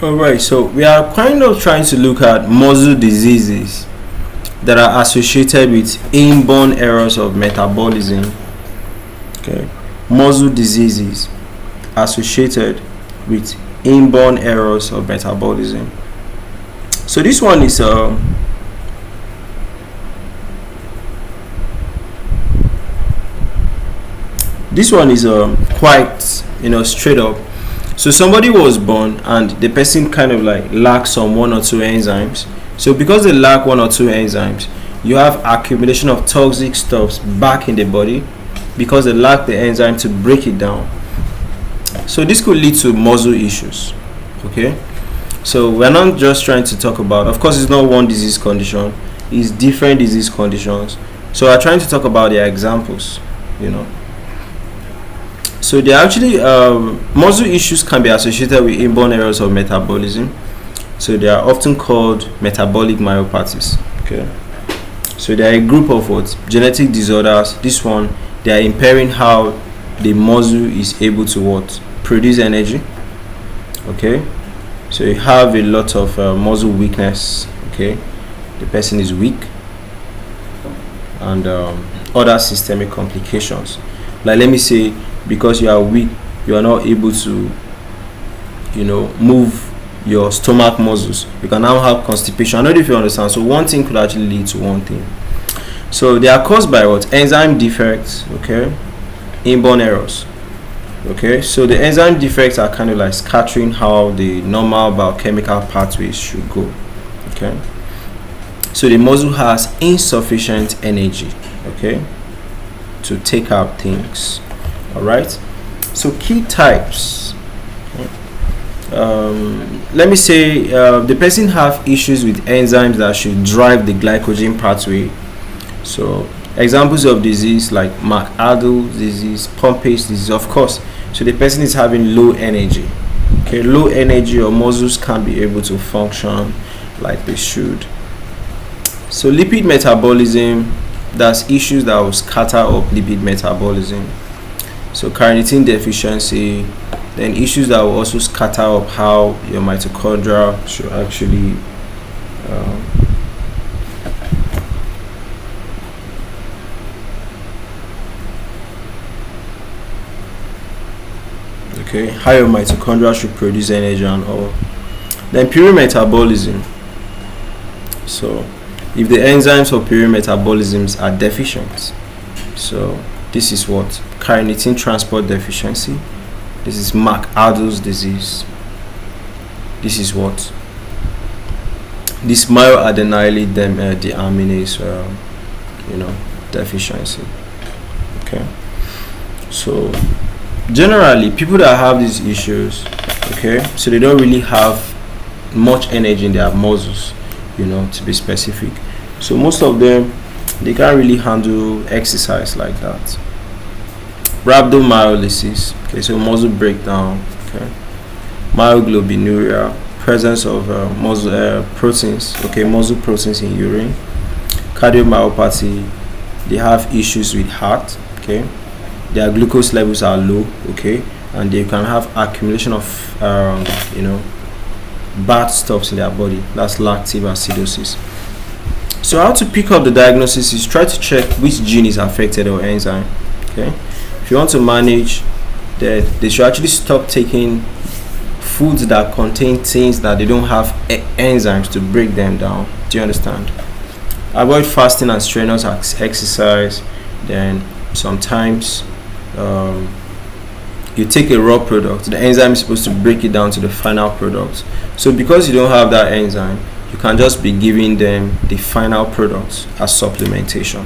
Alright, so we are kind of trying to look at muscle diseases that are associated with inborn errors of metabolism. Okay, muscle diseases associated with inborn errors of metabolism. So this one is quite straight up. So somebody was born and the person kind of like lacks some one or two enzymes. So because they lack one or two enzymes, you have accumulation of toxic stuffs back in the body because they lack the enzyme to break it down. So this could lead to muscle issues. Okay, so we're not just trying to talk about, of course it's not one disease condition, it's different disease conditions. So we're trying to talk about their examples. So they actually muscle issues can be associated with inborn errors of metabolism. So they are often called metabolic myopathies. Okay, so they are a group of genetic disorders. This one, they are impairing how the muscle is able to produce energy. Okay, so you have a lot of muscle weakness. Okay, the person is weak, and other systemic complications, like let me say, because you are weak, you are not able to move your stomach muscles. You can now have constipation. I don't know if you understand. So one thing could actually lead to one thing. So they are caused by enzyme defects. Okay, inborn errors. Okay, so the enzyme defects are kind of like scattering how the normal biochemical pathways should go. Okay, so the muscle has insufficient energy, okay, to take out things. All right, so key types. Let me say the person have issues with enzymes that should drive the glycogen pathway. So examples of disease like McArdle disease, Pompe disease, of course. So the person is having low energy. Okay, low energy, or muscles can't be able to function like they should. So lipid metabolism, that's issues that will scatter up lipid metabolism. So carnitine deficiency, then issues that will also scatter up how your mitochondria should actually how your mitochondria should produce energy and all. Then pyrimetabolism. So if the enzymes for pyrimetabolisms are deficient, so this is what carnitine transport deficiency. This is McArdle's disease. This is what this myoadenylate deaminase deficiency. Okay, so generally people that have these issues, okay, so they don't really have much energy in their muscles, to be specific. So most of them, they can't really handle exercise like that. Rhabdomyolysis, okay, so muscle breakdown. Okay, myoglobinuria, presence of muscle proteins, okay, muscle proteins in urine. Cardiomyopathy, they have issues with heart. Okay, their glucose levels are low. Okay, and they can have accumulation of bad stuffs in their body. That's lactic acidosis. So how to pick up the diagnosis is try to check which gene is affected or enzyme. Okay, if you want to manage that, they should actually stop taking foods that contain things that they don't have enzymes to break them down. Do you understand? Avoid fasting and strenuous exercise. Then sometimes you take a raw product, the enzyme is supposed to break it down to the final product. So because you don't have that enzyme, you can just be giving them the final products as supplementation.